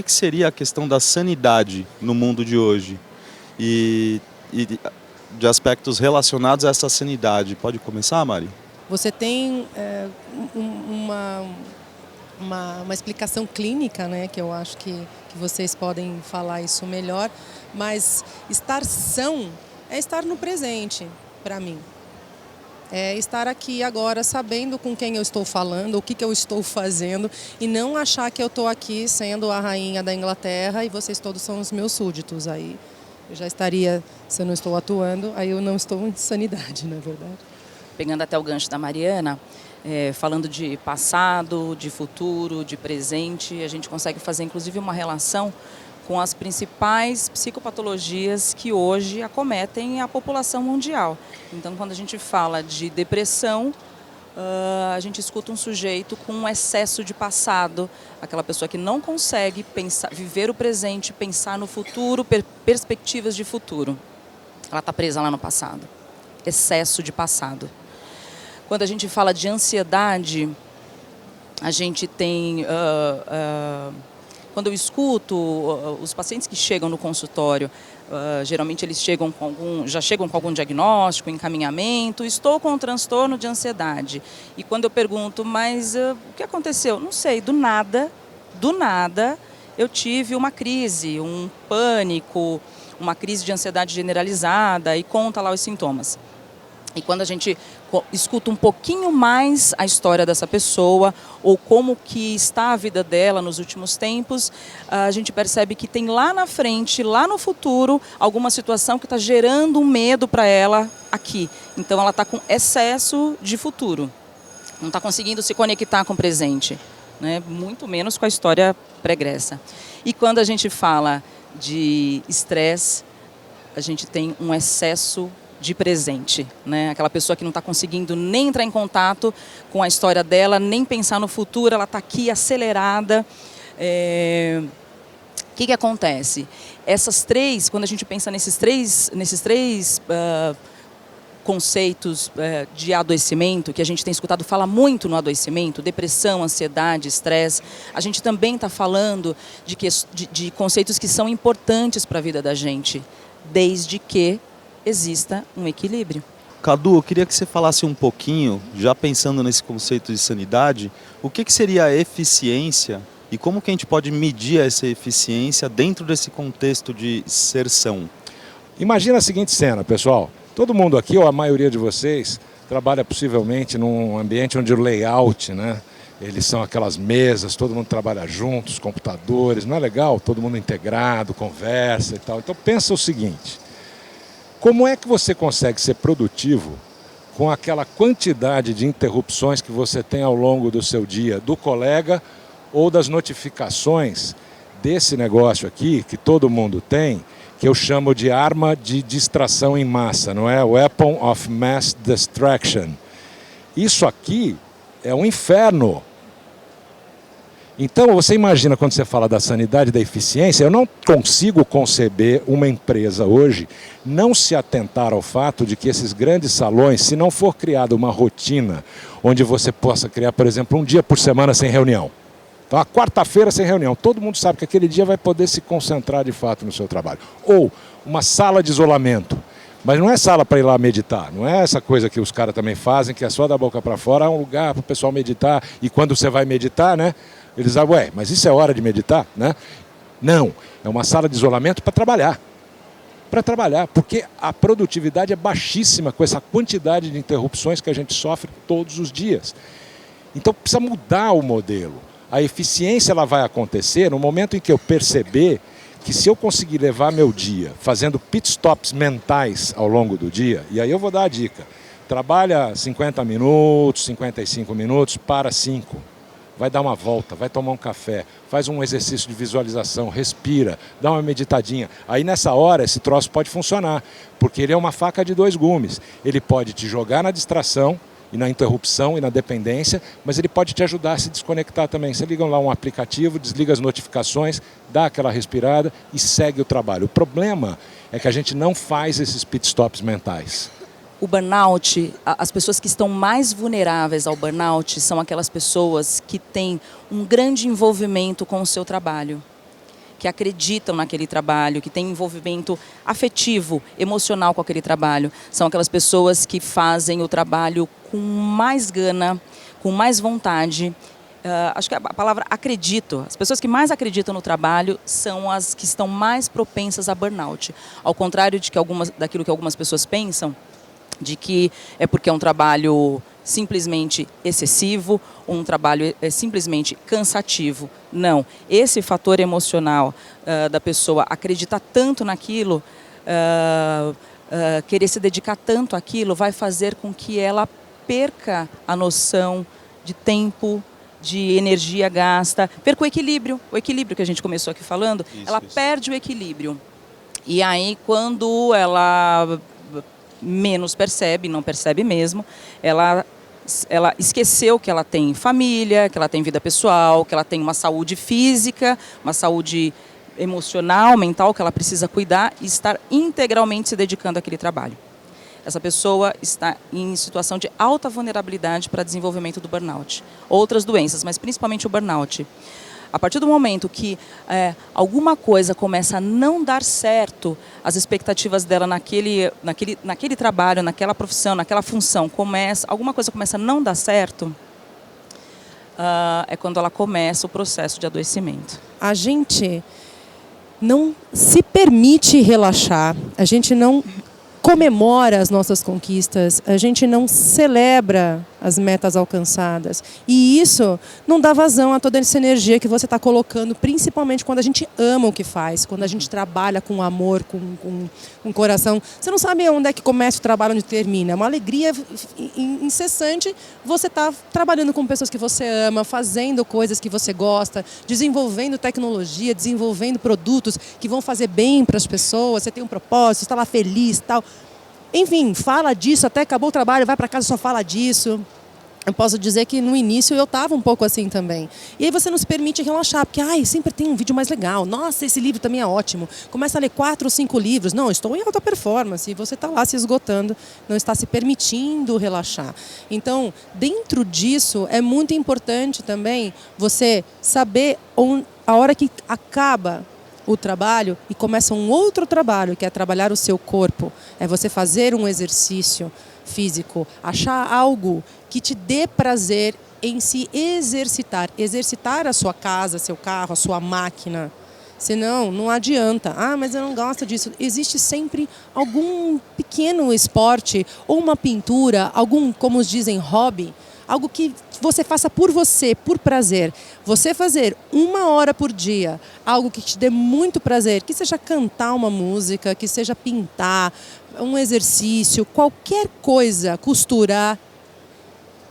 que seria a questão da sanidade no mundo de hoje e de aspectos relacionados a essa sanidade. Pode começar, Mari? Você tem uma explicação clínica, né, que eu acho que vocês podem falar isso melhor, mas estar são é estar no presente, para mim. É estar aqui agora sabendo com quem eu estou falando, o que eu estou fazendo, e não achar que eu estou aqui sendo a rainha da Inglaterra e vocês todos são os meus súditos. Aí eu já estaria, se eu não estou atuando, aí eu não estou em sanidade, na verdade. Pegando até o gancho da Mariana, falando de passado, de futuro, de presente, a gente consegue fazer inclusive uma relação com as principais psicopatologias que hoje acometem a população mundial. Então, quando a gente fala de depressão, a gente escuta um sujeito com um excesso de passado, aquela pessoa que não consegue viver o presente, pensar no futuro, perspectivas de futuro. Ela está presa lá no passado. Excesso de passado. Quando a gente fala de ansiedade, a gente tem... Quando eu escuto os pacientes que chegam no consultório, geralmente eles já chegam com algum diagnóstico, encaminhamento, estou com um transtorno de ansiedade. E quando eu pergunto, mas o que aconteceu? Não sei, do nada, eu tive uma crise, um pânico, uma crise de ansiedade generalizada e conta lá os sintomas. E quando a gente escuta um pouquinho mais a história dessa pessoa ou como que está a vida dela nos últimos tempos, a gente percebe que tem lá na frente, lá no futuro, alguma situação que está gerando um medo para ela aqui. Então ela está com excesso de futuro, não está conseguindo se conectar com o presente, né? Muito menos com a história pregressa. E quando a gente fala de estresse, a gente tem um excesso de presente, né? Aquela pessoa que não está conseguindo nem entrar em contato com a história dela, nem pensar no futuro, ela está aqui acelerada. O que acontece? Essas três, quando a gente pensa nesses três conceitos de adoecimento, que a gente tem escutado falar muito no adoecimento, depressão, ansiedade, estresse, a gente também está falando de conceitos que são importantes para a vida da gente, desde que exista um equilíbrio. Cadu, eu queria que você falasse um pouquinho, já pensando nesse conceito de sanidade, o que seria a eficiência e como que a gente pode medir essa eficiência dentro desse contexto de ser são? Imagina a seguinte cena, pessoal. Todo mundo aqui, ou a maioria de vocês, trabalha possivelmente num ambiente onde o layout, né? Eles são aquelas mesas, todo mundo trabalha junto, os computadores, não é legal? Todo mundo integrado, conversa e tal. Então pensa o seguinte: como é que você consegue ser produtivo com aquela quantidade de interrupções que você tem ao longo do seu dia, do colega ou das notificações desse negócio aqui, que todo mundo tem, que eu chamo de arma de distração em massa, não é? Weapon of Mass Distraction. Isso aqui é um inferno. Então, você imagina quando você fala da sanidade e da eficiência, eu não consigo conceber uma empresa hoje não se atentar ao fato de que esses grandes salões, se não for criada uma rotina onde você possa criar, por exemplo, um dia por semana sem reunião. Então, a quarta-feira sem reunião, todo mundo sabe que aquele dia vai poder se concentrar de fato no seu trabalho. Ou uma sala de isolamento. Mas não é sala para ir lá meditar, não é essa coisa que os caras também fazem, que é só da boca para fora, é um lugar para o pessoal meditar, e quando você vai meditar, né, eles dizem, ué, mas isso é hora de meditar, né? Não, é uma sala de isolamento para trabalhar, porque a produtividade é baixíssima com essa quantidade de interrupções que a gente sofre todos os dias. Então precisa mudar o modelo. A eficiência ela vai acontecer no momento em que eu perceber que se eu conseguir levar meu dia fazendo pit stops mentais ao longo do dia, e aí eu vou dar a dica, trabalha 50 minutos, 55 minutos, para 5, vai dar uma volta, vai tomar um café, faz um exercício de visualização, respira, dá uma meditadinha. Aí nessa hora esse troço pode funcionar, porque ele é uma faca de dois gumes. Ele pode te jogar na distração, e na interrupção e na dependência, mas ele pode te ajudar a se desconectar também. Você liga lá um aplicativo, desliga as notificações, dá aquela respirada e segue o trabalho. O problema é que a gente não faz esses pit stops mentais. O burnout, as pessoas que estão mais vulneráveis ao burnout são aquelas pessoas que têm um grande envolvimento com o seu trabalho. que acreditam naquele trabalho, que têm envolvimento afetivo, emocional com aquele trabalho. São aquelas pessoas que fazem o trabalho com mais gana, com mais vontade. Acho que a palavra acredito, as pessoas que mais acreditam no trabalho são as que estão mais propensas a burnout. Ao contrário daquilo que algumas pessoas pensam, de que é porque é um trabalho simplesmente excessivo, ou um trabalho simplesmente cansativo. Não, esse fator emocional da pessoa acreditar tanto naquilo, querer se dedicar tanto àquilo, vai fazer com que ela perca a noção de tempo, de energia gasta, perca o equilíbrio que a gente começou aqui falando, ela perde o equilíbrio. E aí, quando ela menos percebe, não percebe mesmo, ela esqueceu que ela tem família, que ela tem vida pessoal, que ela tem uma saúde física, uma saúde emocional, mental, que ela precisa cuidar e estar integralmente se dedicando àquele trabalho. Essa pessoa está em situação de alta vulnerabilidade para desenvolvimento do burnout. Outras doenças, mas principalmente o burnout. A partir do momento que alguma coisa começa a não dar certo, as expectativas dela naquele trabalho, naquela profissão, naquela função, alguma coisa começa a não dar certo, é quando ela começa o processo de adoecimento. A gente não se permite relaxar, a gente não comemora as nossas conquistas, a gente não celebra as metas alcançadas. E isso não dá vazão a toda essa energia que você está colocando, principalmente quando a gente ama o que faz, quando a gente trabalha com amor, com coração. Você não sabe onde é que começa o trabalho, onde termina. É uma alegria incessante. Você está trabalhando com pessoas que você ama, fazendo coisas que você gosta, desenvolvendo tecnologia, desenvolvendo produtos que vão fazer bem para as pessoas. Você tem um propósito, você está lá feliz e tal. Enfim, fala disso, até acabou o trabalho, vai para casa e só fala disso. Eu posso dizer que no início eu estava um pouco assim também. E aí você não se permite relaxar, porque sempre tem um vídeo mais legal. Nossa, esse livro também é ótimo. Começa a ler 4 ou 5 livros. Não, estou em alta performance. E você está lá se esgotando, não está se permitindo relaxar. Então, dentro disso, é muito importante também você saber a hora que acaba o trabalho e começa um outro trabalho, que é trabalhar o seu corpo. É você fazer um exercício físico, achar algo que te dê prazer em se exercitar. Exercitar a sua casa, seu carro, a sua máquina. Senão, não adianta. Mas eu não gosto disso. Existe sempre algum pequeno esporte ou uma pintura, algum, como dizem, hobby, algo que você faça por você, por prazer. Você fazer 1 hora por dia, algo que te dê muito prazer, que seja cantar uma música, que seja pintar, um exercício, qualquer coisa, costurar,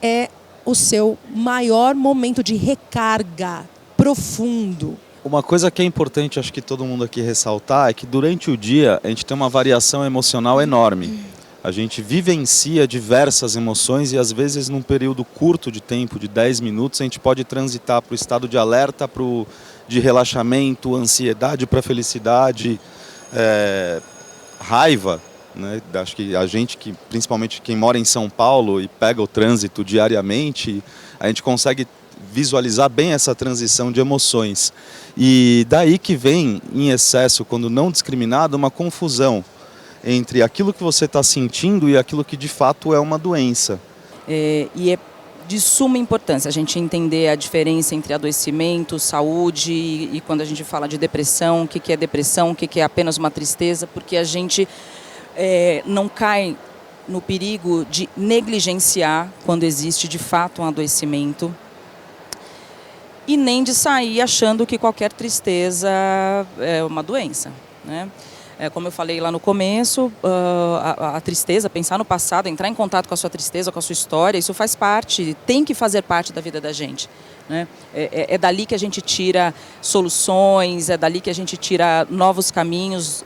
é o seu maior momento de recarga profundo. Uma coisa que é importante, acho que todo mundo aqui ressaltar, é que durante o dia a gente tem uma variação emocional enorme. A gente vivencia diversas emoções e às vezes num período curto de tempo, de 10 minutos, a gente pode transitar para o estado de alerta, de relaxamento, ansiedade para felicidade, raiva. Né? Acho que a gente, principalmente quem mora em São Paulo e pega o trânsito diariamente, a gente consegue visualizar bem essa transição de emoções. E daí que vem, em excesso, quando não discriminado, uma confusão entre aquilo que você está sentindo e aquilo que de fato é uma doença. E é de suma importância a gente entender a diferença entre adoecimento, saúde e quando a gente fala de depressão, o que é depressão, o que é apenas uma tristeza, porque a gente não cai no perigo de negligenciar quando existe de fato um adoecimento e nem de sair achando que qualquer tristeza é uma doença, né? Como eu falei lá no começo, a tristeza, pensar no passado, entrar em contato com a sua tristeza, com a sua história, isso faz parte, tem que fazer parte da vida da gente, né? É dali que a gente tira soluções, é dali que a gente tira novos caminhos,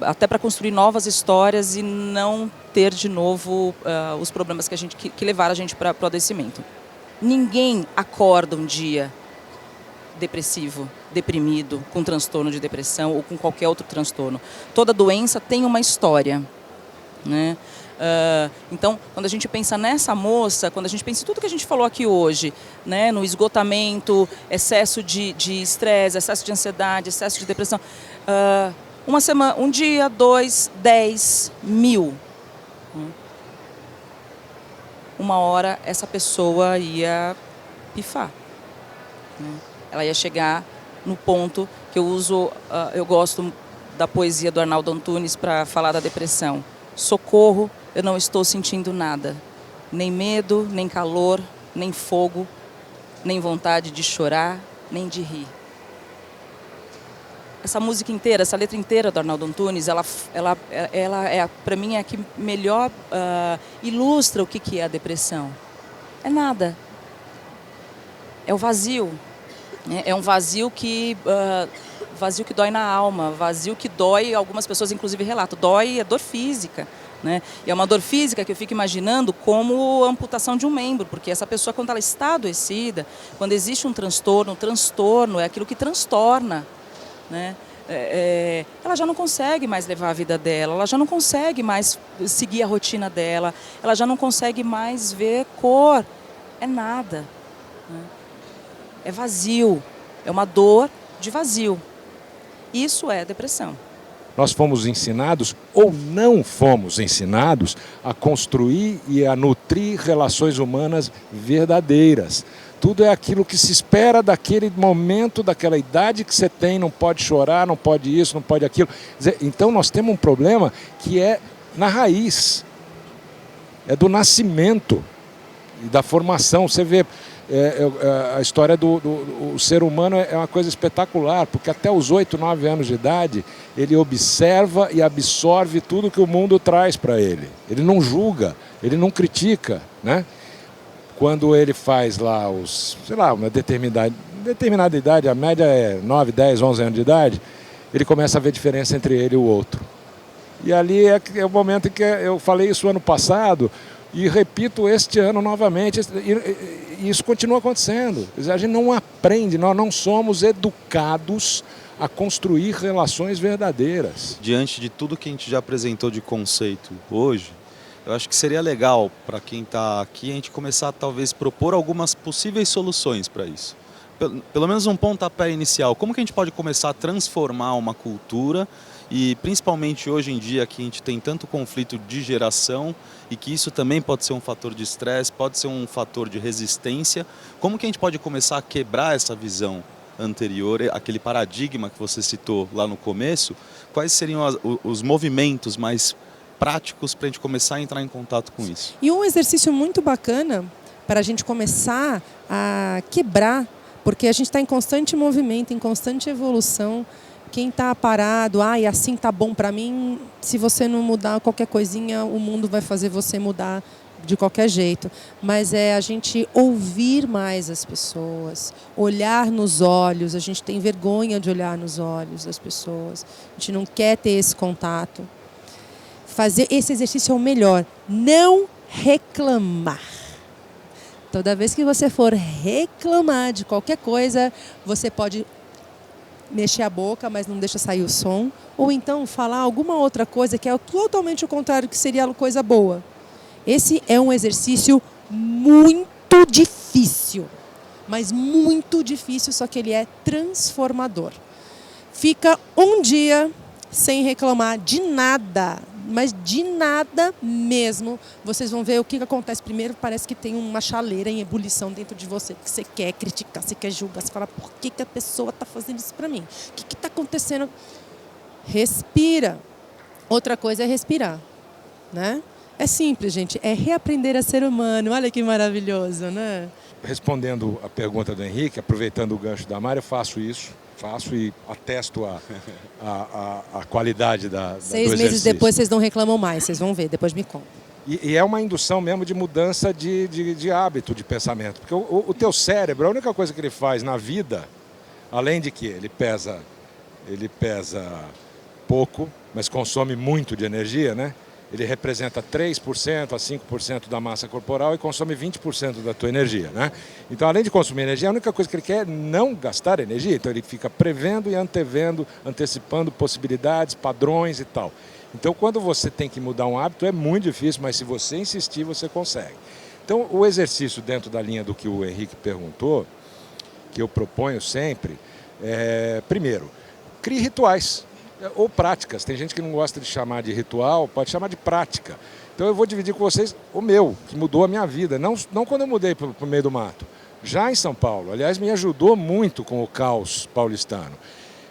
até para construir novas histórias e não ter de novo os problemas que levaram a gente para o adoecimento. Ninguém acorda um dia depressivo, deprimido, com transtorno de depressão ou com qualquer outro transtorno. Toda doença tem uma história, né? Então, quando a gente pensa nessa moça, quando a gente pensa em tudo que a gente falou aqui hoje, né, no esgotamento, excesso de estresse, excesso de ansiedade, excesso de depressão, uma semana, um dia, 2, 10, 1000. Uma hora essa pessoa ia pifar. Ela ia chegar no ponto que eu gosto da poesia do Arnaldo Antunes para falar da depressão. Socorro, eu não estou sentindo nada. Nem medo, nem calor, nem fogo, nem vontade de chorar, nem de rir. Essa música inteira, essa letra inteira do Arnaldo Antunes, ela para mim, é a que melhor ilustra o que é a depressão. É nada. É o vazio. É um vazio que dói na alma, vazio que dói, algumas pessoas inclusive relatam, dói, é dor física. Né? E é uma dor física que eu fico imaginando como amputação de um membro, porque essa pessoa, quando ela está adoecida, quando existe um transtorno é aquilo que transtorna. Né? Ela já não consegue mais levar a vida dela, ela já não consegue mais seguir a rotina dela, ela já não consegue mais ver cor, é nada. Né? É vazio, é uma dor de vazio. Isso é depressão. Nós fomos ensinados ou não fomos ensinados a construir e a nutrir relações humanas verdadeiras. Tudo é aquilo que se espera daquele momento, daquela idade que você tem, não pode chorar, não pode isso, não pode aquilo. Então nós temos um problema que é na raiz, é do nascimento e da formação. Você vê, a história do ser humano é uma coisa espetacular, porque até os 8, 9 anos de idade, ele observa e absorve tudo que o mundo traz para ele. Ele não julga, ele não critica, né? Quando ele faz lá uma determinada idade, a média é 9, 10, 11 anos de idade, ele começa a ver diferença entre ele e o outro. E ali é o momento em que eu falei isso ano passado, e repito este ano novamente, e isso continua acontecendo. A gente não aprende, nós não somos educados a construir relações verdadeiras. Diante de tudo que a gente já apresentou de conceito hoje, eu acho que seria legal para quem está aqui a gente começar talvez propor algumas possíveis soluções para isso. Pelo menos um pontapé inicial. Como que a gente pode começar a transformar uma cultura e principalmente hoje em dia que a gente tem tanto conflito de geração e que isso também pode ser um fator de estresse, pode ser um fator de resistência. Como que a gente pode começar a quebrar essa visão anterior, aquele paradigma que você citou lá no começo? Quais seriam os movimentos mais práticos para a gente começar a entrar em contato com isso? E um exercício muito bacana para a gente começar a quebrar, porque a gente está em constante movimento, em constante evolução. Quem está parado, e assim tá bom para mim, se você não mudar qualquer coisinha, o mundo vai fazer você mudar de qualquer jeito. Mas é a gente ouvir mais as pessoas, olhar nos olhos. A gente tem vergonha de olhar nos olhos das pessoas. A gente não quer ter esse contato. Fazer esse exercício é o melhor. Não reclamar. Toda vez que você for reclamar de qualquer coisa, você pode mexer a boca, mas não deixa sair o som. Ou então falar alguma outra coisa que é totalmente o contrário, que seria coisa boa. Esse é um exercício muito difícil. Mas muito difícil, só que ele é transformador. Fica um dia sem reclamar de nada. Mas de nada mesmo. Vocês vão ver o que acontece. Primeiro, parece que tem uma chaleira em ebulição dentro de você, que você quer criticar, você quer julgar, você fala, por que a pessoa está fazendo isso para mim? O que está acontecendo? Respira. Outra coisa é respirar, né? É simples, gente. É reaprender a ser humano. Olha que maravilhoso, né? Respondendo a pergunta do Henrique, aproveitando o gancho da Mari, eu faço e atesto a qualidade do 6 meses depois vocês não reclamam mais, vocês vão ver, depois me contam. E é uma indução mesmo de mudança de hábito, de pensamento. Porque o teu cérebro, a única coisa que ele faz na vida, além de que ele pesa pouco, mas consome muito de energia, né? Ele representa 3% a 5% da massa corporal e consome 20% da tua energia, né? Então, além de consumir energia, a única coisa que ele quer é não gastar energia. Então, ele fica prevendo e antevendo, antecipando possibilidades, padrões e tal. Então, quando você tem que mudar um hábito, é muito difícil, mas se você insistir, você consegue. Então, o exercício dentro da linha do que o Henrique perguntou, que eu proponho sempre, primeiro, crie rituais ou práticas. Tem gente que não gosta de chamar de ritual, pode chamar de prática. Então, eu vou dividir com vocês o meu, que mudou a minha vida. Não quando eu mudei para o meio do mato, já em São Paulo. Aliás, me ajudou muito com o caos paulistano.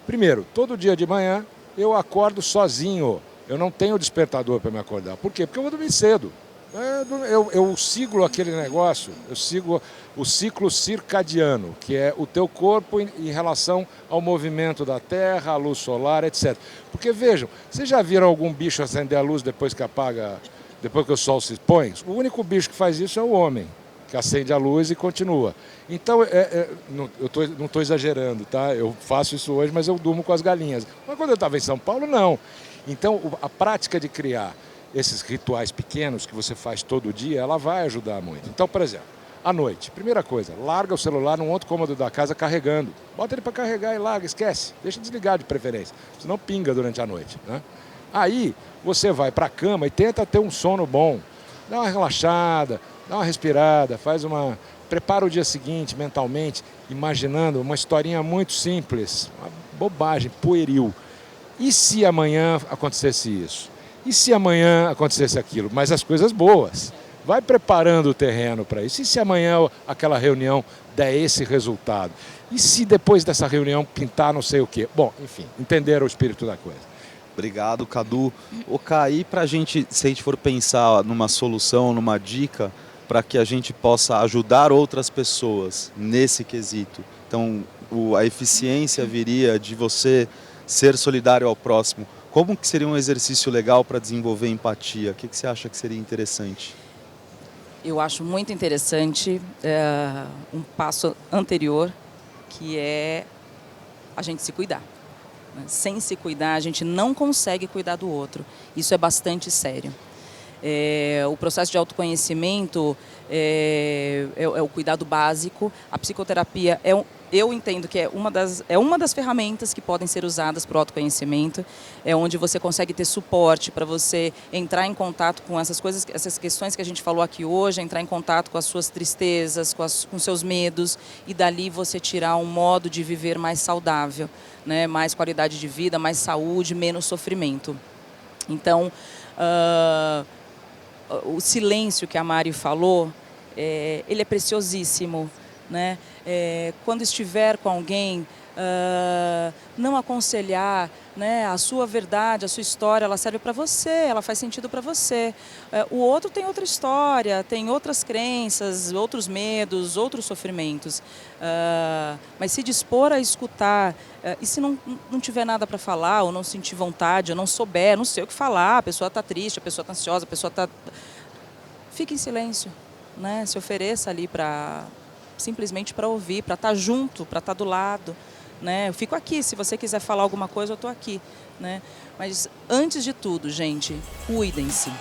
Primeiro, todo dia de manhã eu acordo sozinho. Eu não tenho despertador para me acordar. Por quê? Porque eu vou dormir cedo. Eu sigo aquele negócio, eu sigo o ciclo circadiano, que é o teu corpo em relação ao movimento da Terra, à luz solar, etc. Porque vejam, vocês já viram algum bicho acender a luz depois que depois que o sol se põe? O único bicho que faz isso é o homem, que acende a luz e continua. Então, não estou exagerando, tá? Eu faço isso hoje, mas eu durmo com as galinhas. Mas quando eu estava em São Paulo, não. Então, a prática de criar esses rituais pequenos que você faz todo dia, ela vai ajudar muito. Então, por exemplo, à noite, primeira coisa, larga o celular num outro cômodo da casa carregando. Bota ele para carregar e larga, esquece. Deixa desligado de preferência, senão pinga durante a noite, né? Aí, você vai para a cama e tenta ter um sono bom. Dá uma relaxada, dá uma respirada, prepara o dia seguinte mentalmente, imaginando uma historinha muito simples, uma bobagem, pueril. E se amanhã acontecesse isso? E se amanhã acontecesse aquilo? Mas as coisas boas. Vai preparando o terreno para isso. E se amanhã aquela reunião der esse resultado? E se depois dessa reunião pintar não sei o quê? Bom, enfim, entenderam o espírito da coisa. Obrigado, Cadu. O Caí, para a gente, se a gente for pensar numa solução, numa dica, para que a gente possa ajudar outras pessoas nesse quesito. Então, a eficiência viria de você ser solidário ao próximo. Como que seria um exercício legal para desenvolver empatia? O que você acha que seria interessante? Eu acho muito interessante um passo anterior, que é a gente se cuidar. Sem se cuidar, a gente não consegue cuidar do outro. Isso é bastante sério. O processo de autoconhecimento é o cuidado básico. A psicoterapia eu entendo que é uma das ferramentas que podem ser usadas para o autoconhecimento. É onde você consegue ter suporte para você entrar em contato com essas coisas, essas questões que a gente falou aqui hoje, entrar em contato com as suas tristezas, com seus medos, e dali você tirar um modo de viver mais saudável, né? Mais qualidade de vida, mais saúde, menos sofrimento. Então, o silêncio que a Mari falou, ele é preciosíssimo, né? Quando estiver com alguém, não aconselhar, né? A sua verdade, a sua história, ela serve para você, ela faz sentido para você. O outro tem outra história, tem outras crenças, outros medos, outros sofrimentos. Mas se dispor a escutar, e se não tiver nada para falar, ou não sentir vontade, ou não souber, não sei o que falar, a pessoa está triste, a pessoa está ansiosa, a pessoa está... Fique em silêncio, né? Se ofereça ali simplesmente para ouvir, para estar junto, para estar do lado, né? Eu fico aqui, se você quiser falar alguma coisa, eu estou aqui, né? Mas antes de tudo, gente, cuidem-se.